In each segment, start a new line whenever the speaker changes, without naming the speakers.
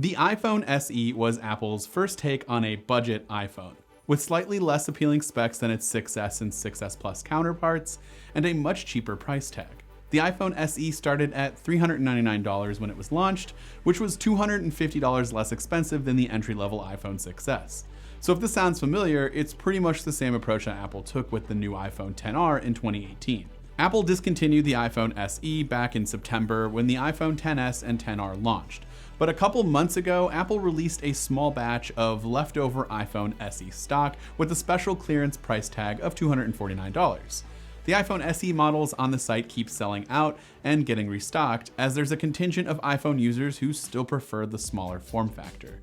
The iPhone SE was Apple's first take on a budget iPhone, with slightly less appealing specs than its 6S and 6S Plus counterparts, and a much cheaper price tag. The iPhone SE started at $399 when it was launched, which was $250 less expensive than the entry-level iPhone 6S. So if this sounds familiar, it's pretty much the same approach that Apple took with the new iPhone XR in 2018. Apple discontinued the iPhone SE back in September when the iPhone XS and XR launched. But a couple months ago, Apple released a small batch of leftover iPhone SE stock with a special clearance price tag of $249. The iPhone SE models on the site keep selling out and getting restocked, as there's a contingent of iPhone users who still prefer the smaller form factor.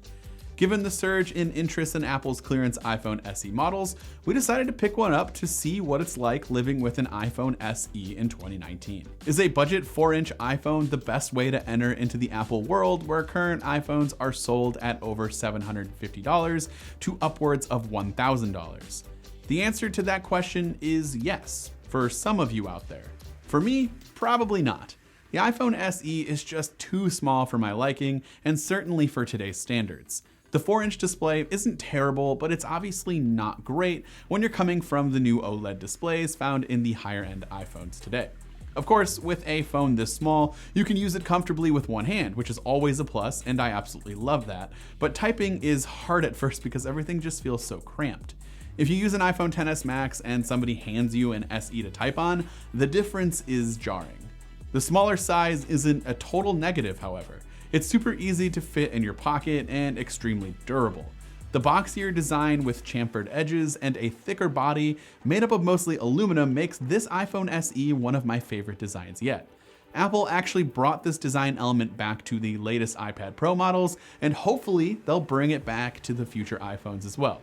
Given the surge in interest in Apple's clearance iPhone SE models, we decided to pick one up to see what it's like living with an iPhone SE in 2019. Is a budget 4-inch iPhone the best way to enter into the Apple world, where current iPhones are sold at over $750 to upwards of $1,000? The answer to that question is yes, for some of you out there. For me, probably not. The iPhone SE is just too small for my liking, and certainly for today's standards. The 4-inch display isn't terrible, but it's obviously not great when you're coming from the new OLED displays found in the higher-end iPhones today. Of course, with a phone this small, you can use it comfortably with one hand, which is always a plus, and I absolutely love that. But typing is hard at first because everything just feels so cramped. If you use an iPhone XS Max and somebody hands you an SE to type on, the difference is jarring. The smaller size isn't a total negative, however. It's super easy to fit in your pocket and extremely durable. The boxier design with chamfered edges and a thicker body made up of mostly aluminum makes this iPhone SE one of my favorite designs yet. Apple actually brought this design element back to the latest iPad Pro models, and hopefully they'll bring it back to the future iPhones as well.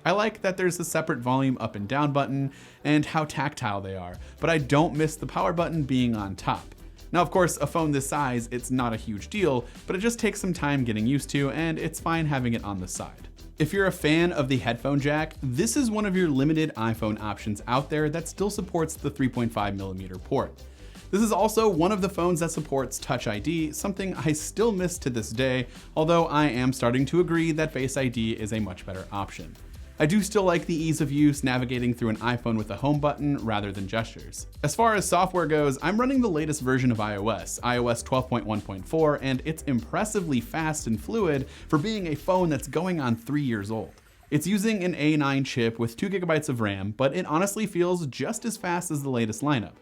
I like that there's a separate volume up and down button and how tactile they are, but I don't miss the power button being on top. Now, of course, a phone this size, it's not a huge deal, but it just takes some time getting used to, and it's fine having it on the side. If you're a fan of the Headphone Jack, this is one of your limited iPhone options out there that still supports the 3.5mm port. This is also one of the phones that supports Touch ID, something I still miss to this day, although I am starting to agree that Face ID is a much better option. I do still like the ease of use navigating through an iPhone with a home button rather than gestures. As far as software goes, I'm running the latest version of iOS 12.1.4, and it's impressively fast and fluid for being a phone that's going on 3 years old. It's using an A9 chip with 2GB of RAM, but it honestly feels just as fast as the latest lineup.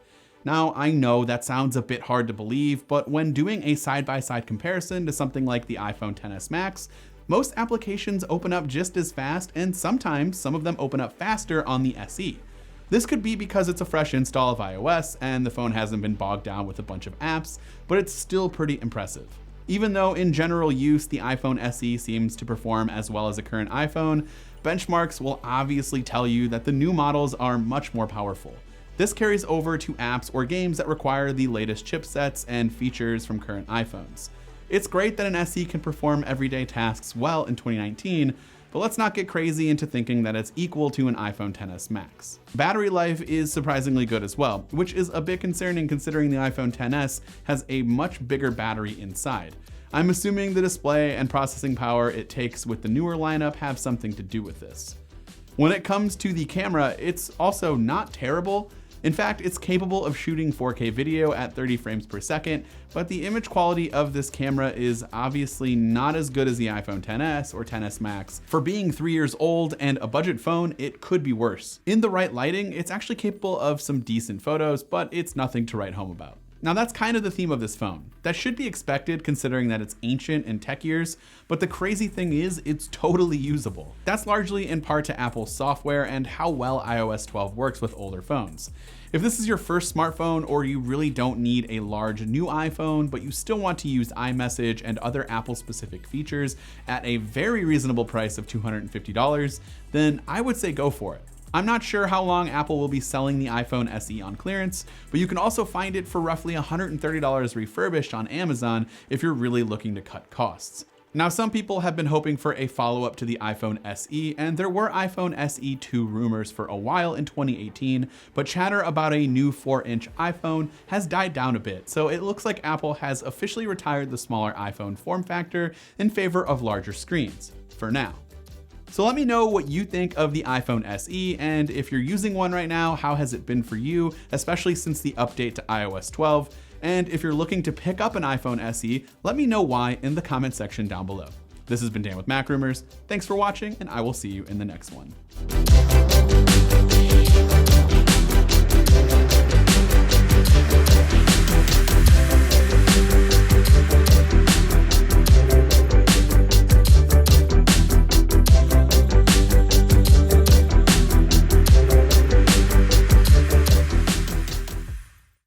Now, I know that sounds a bit hard to believe, but when doing a side-by-side comparison to something like the iPhone XS Max, most applications open up just as fast, and sometimes some of them open up faster on the SE. This could be because it's a fresh install of iOS and the phone hasn't been bogged down with a bunch of apps, but it's still pretty impressive. Even though in general use the iPhone SE seems to perform as well as a current iPhone, benchmarks will obviously tell you that the new models are much more powerful. This carries over to apps or games that require the latest chipsets and features from current iPhones. It's great that an SE can perform everyday tasks well in 2019, but let's not get crazy into thinking that it's equal to an iPhone XS Max. Battery life is surprisingly good as well, which is a bit concerning considering the iPhone XS has a much bigger battery inside. I'm assuming the display and processing power it takes with the newer lineup have something to do with this. When it comes to the camera, it's also not terrible. In fact, it's capable of shooting 4K video at 30 frames per second, but the image quality of this camera is obviously not as good as the iPhone XS or XS Max. For being 3 years old and a budget phone, it could be worse. In the right lighting, it's actually capable of some decent photos, but it's nothing to write home about. Now that's kind of the theme of this phone. That should be expected considering that it's ancient in tech years, but the crazy thing is it's totally usable. That's largely in part to Apple's software and how well iOS 12 works with older phones. If this is your first smartphone or you really don't need a large new iPhone, but you still want to use iMessage and other Apple specific features at a very reasonable price of $250, then I would say go for it. I'm not sure how long Apple will be selling the iPhone SE on clearance, but you can also find it for roughly $130 refurbished on Amazon if you're really looking to cut costs. Now, some people have been hoping for a follow-up to the iPhone SE, and there were iPhone SE 2 rumors for a while in 2018, but chatter about a new 4-inch iPhone has died down a bit, so it looks like Apple has officially retired the smaller iPhone form factor in favor of larger screens, for now. So let me know what you think of the iPhone SE, and if you're using one right now, how has it been for you, especially since the update to iOS 12? And if you're looking to pick up an iPhone SE, let me know why in the comment section down below. This has been Dan with MacRumors. Thanks for watching, and I will see you in the next one.